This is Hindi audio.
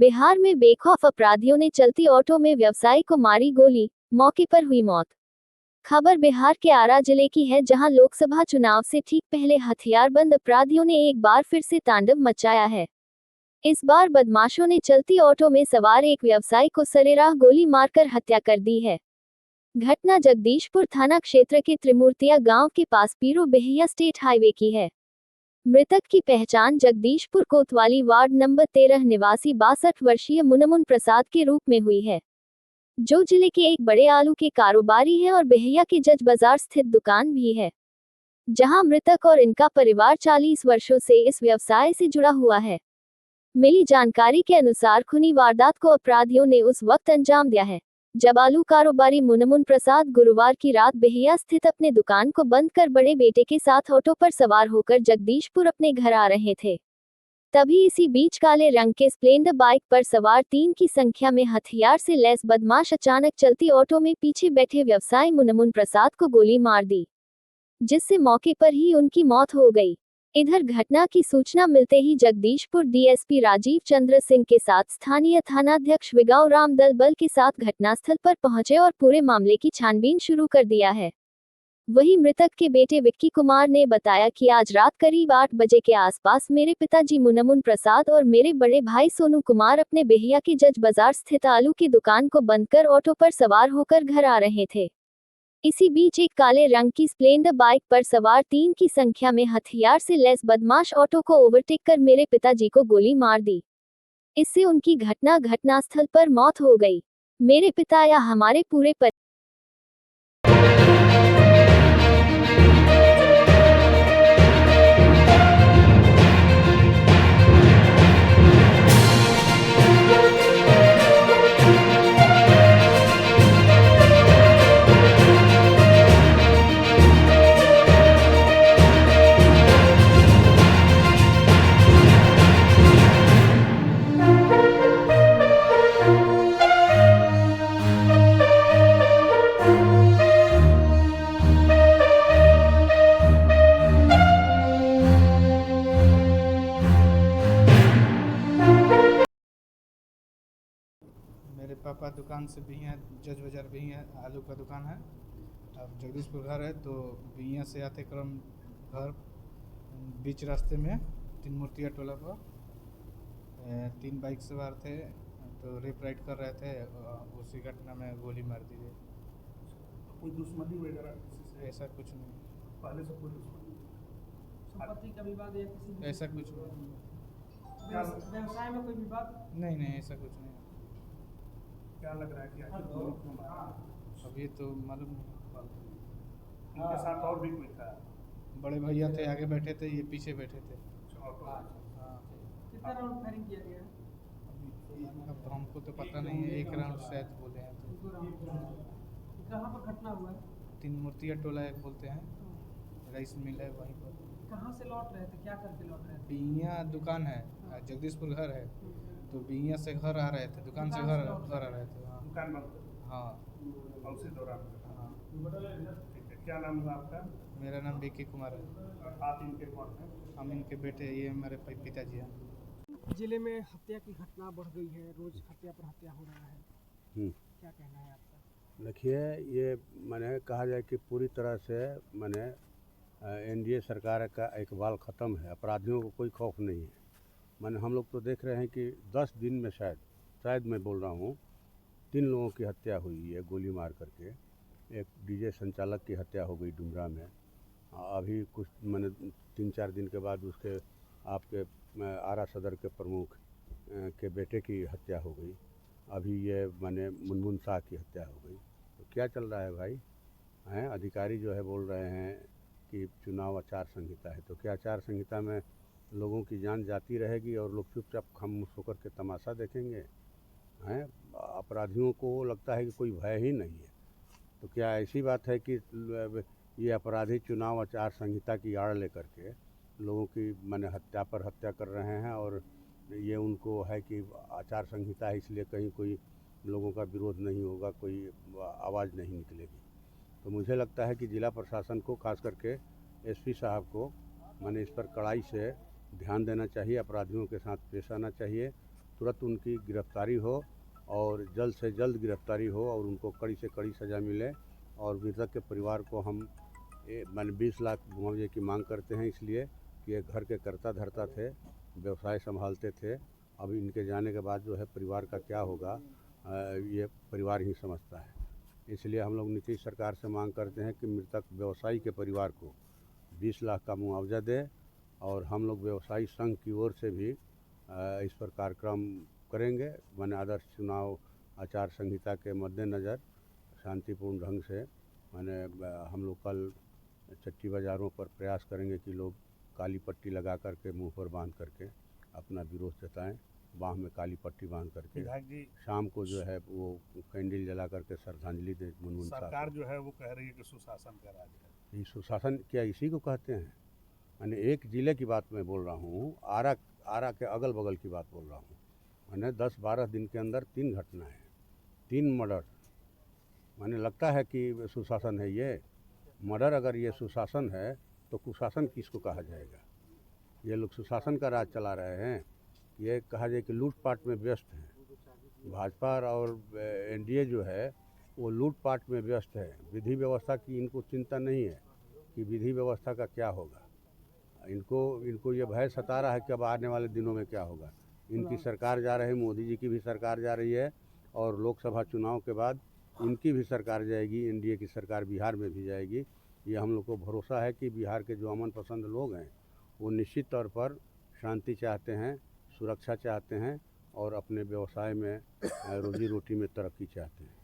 बिहार में बेखौफ अपराधियों ने चलती ऑटो में व्यवसायी को मारी गोली, मौके पर हुई मौत। खबर बिहार के आरा जिले की है, जहां लोकसभा चुनाव से ठीक पहले हथियारबंद अपराधियों ने एक बार फिर से तांडव मचाया है। इस बार बदमाशों ने चलती ऑटो में सवार एक व्यवसायी को सरेराह गोली मारकर हत्या कर दी है। घटना जगदीशपुर थाना क्षेत्र के त्रिमूर्तिया गांव के पास पीरो बेहिया स्टेट हाईवे की है। मृतक की पहचान जगदीशपुर कोतवाली वार्ड नंबर 13 निवासी 62 वर्षीय मुनमुन प्रसाद के रूप में हुई है, जो जिले के एक बड़े आलू के कारोबारी हैं और बेहिया के जज बाजार स्थित दुकान भी है, जहां मृतक और इनका परिवार 40 वर्षों से इस व्यवसाय से जुड़ा हुआ है। मिली जानकारी के अनुसार खूनी वारदात को अपराधियों ने उस वक्त अंजाम दिया है जब आलू कारोबारी मुनमुन प्रसाद गुरुवार की रात बेहिया स्थित अपने दुकान को बंद कर बड़े बेटे के साथ ऑटो पर सवार होकर जगदीशपुर अपने घर आ रहे थे। तभी इसी बीच काले रंग के स्प्लेंडर बाइक पर सवार 3 की संख्या में हथियार से लैस बदमाश अचानक चलती ऑटो में पीछे बैठे व्यवसायी मुनमुन प्रसाद को गोली मार दी, जिससे मौके पर ही उनकी मौत हो गई। इधर घटना की सूचना मिलते ही जगदीशपुर डीएसपी राजीव चंद्र सिंह के साथ स्थानीय थानाध्यक्ष विगाव राम दल के साथ घटनास्थल पर पहुंचे और पूरे मामले की छानबीन शुरू कर दिया है। वहीं मृतक के बेटे विक्की कुमार ने बताया कि आज रात करीब 8 बजे के आसपास मेरे पिताजी मुनमुन प्रसाद और मेरे बड़े भाई सोनू कुमार अपने बेहिया के जज बाजार स्थित आलू की दुकान को बंद कर ऑटो पर सवार होकर घर आ रहे थे। इसी बीच एक काले रंग की स्प्लेंडर बाइक पर सवार 3 की संख्या में हथियार से लैस बदमाश ऑटो को ओवरटेक कर मेरे पिताजी को गोली मार दी। इससे उनकी घटनास्थल पर मौत हो गई। मेरे पिता या हमारे पूरे मेरे पापा दुकान से भी हैं, जज बाजार भी हैं, आलू का दुकान है। अब जगदीशपुर घर है, तो बिहिया से आते क्रम घर बीच रास्ते में तीन मूर्तिया टोला पर 3 बाइक सवार थे, तो रेप राइड कर रहे थे। उसी घटना में गोली मार दी गई। कोई दुश्मनी वगैरह किसी से ऐसा कुछ नहीं, पहले से कोई दुश्मनी, संपत्ति का विवाद या किसी भी ऐसा कुछ नहीं, व्यवसाय में कोई विवाद? नहीं ऐसा कुछ नहीं। क्या लग रहा है कि आखिर गोली क्यों मारा? अब ये तो मालूम नहीं। इनके साथ और भी कोई था? बड़े भैया थे, आगे बैठे थे, ये पीछे बैठे थे। ऑटो में। हाँ, कितना राउंड फायरिंग किया गया? अब हमको तो पता नहीं है, 1 राउंड शायद बोले हैं। तो 2 राउंड। कहाँ पर घटना हुआ है? तीन मूर्तिया टोला एक बोलते हैं, राइस मिल है वहीं पर। कहाँ से लौट रहे थे, क्या करके लौट रहे थे? बिहिया दुकान है, जगदीशपुर घर है, तो बिहिया से घर आ रहे थे, दुकान से घर आ रहे थे। हाँ दुकान बंद हाँ और उसी दौरान। हाँ। ठीक है, क्या नाम हुआ आपका? मेरा नाम विक्की कुमार है। आप इनके कौन हैं? हम इनके बेटे, ये मेरे पिताजी हैं। जिले में हत्या की घटना बढ़ गई है, रोज हत्या पर हत्या हो रहा है, क्या कहना है आपका? देखिए, ये मैंने कहा जाए कि पूरी तरह से मैंने एनडीए सरकार का इकबाल ख़त्म है, अपराधियों को कोई खौफ नहीं है। मैंने हम लोग तो देख रहे हैं कि 10 दिन में शायद मैं बोल रहा हूँ 3 लोगों की हत्या हुई है गोली मार करके। एक डीजे संचालक की हत्या हो गई डुमरा में। अभी कुछ मैंने 3-4 दिन के बाद उसके आपके आरा सदर के प्रमुख के बेटे की हत्या हो गई। अभी ये मैंने मुनमुन शाह की हत्या हो गई। तो क्या चल रहा है भाई? हैं अधिकारी जो है बोल रहे हैं कि चुनाव आचार संहिता है, तो क्या आचार संहिता में लोगों की जान जाती रहेगी और लोग चुपचाप खामोश होकर के तमाशा देखेंगे? हैं अपराधियों को लगता है कि कोई भय ही नहीं है। तो क्या ऐसी बात है कि ये अपराधी चुनाव आचार संहिता की आड़ लेकर के लोगों की मैंने हत्या पर हत्या कर रहे हैं, और ये उनको है कि आचार संहिता है इसलिए कहीं कोई लोगों का विरोध नहीं होगा, कोई आवाज़ नहीं निकलेगी। तो मुझे लगता है कि जिला प्रशासन को, खास करके एसपी साहब को, मैंने इस पर कड़ाई से ध्यान देना चाहिए, अपराधियों के साथ पेश आना चाहिए, तुरंत उनकी गिरफ्तारी हो और जल्द से जल्द गिरफ्तारी हो और उनको कड़ी से कड़ी सज़ा मिले। और मृतक के परिवार को हम माने 20 लाख मुआवजे की मांग करते हैं, इसलिए कि ये घर के कर्ता धर्ता थे, व्यवसाय संभालते थे। अब इनके जाने के बाद जो है परिवार का क्या होगा ये परिवार ही समझता है। इसलिए हम लोग नीतीश सरकार से मांग करते हैं कि मृतक व्यवसायी के परिवार को 20 लाख का मुआवजा दे। और हम लोग व्यवसायी संघ की ओर से भी इस पर कार्यक्रम करेंगे। माने आदर्श चुनाव आचार संहिता के मद्देनज़र शांतिपूर्ण ढंग से माने हम लोग कल चट्टी बाज़ारों पर प्रयास करेंगे कि लोग काली पट्टी लगा करके मुंह पर बांध करके अपना विरोध जताएं, बाह में काली पट्टी बांध करके। विधायक जी, शाम को जो है वो कैंडल जला करके श्रद्धांजलि दे मनमोहन साहब। सरकार जो है वो कह रही है कि सुशासन का राज है। ये सुशासन क्या इसी को कहते हैं? मैंने एक ज़िले की बात मैं बोल रहा हूँ, आरा के अगल बगल की बात बोल रहा हूँ। मैंने 10-12 दिन के अंदर 3 घटनाएं, 3 मर्डर। मैंने लगता है कि सुशासन है ये? मर्डर अगर ये सुशासन है तो कुशासन किसको कहा जाएगा? ये लोग सुशासन का राज चला रहे हैं। ये कहा जाए कि लूटपाट में व्यस्त हैं। भाजपा और एनडीए जो है वो लूटपाट में व्यस्त है। विधि व्यवस्था की इनको चिंता नहीं है कि विधि व्यवस्था का क्या होगा। इनको ये भय सता रहा है कि अब आने वाले दिनों में क्या होगा। इनकी सरकार जा रही है, मोदी जी की भी सरकार जा रही है और लोकसभा चुनाव के बाद इनकी भी सरकार जाएगी, एनडीए की सरकार बिहार में भी जाएगी। ये हम लोग को भरोसा है कि बिहार के जो अमन पसंद लोग हैं वो निश्चित तौर पर शांति चाहते हैं, सुरक्षा चाहते हैं और अपने व्यवसाय में रोजी रोटी में तरक्की चाहते हैं।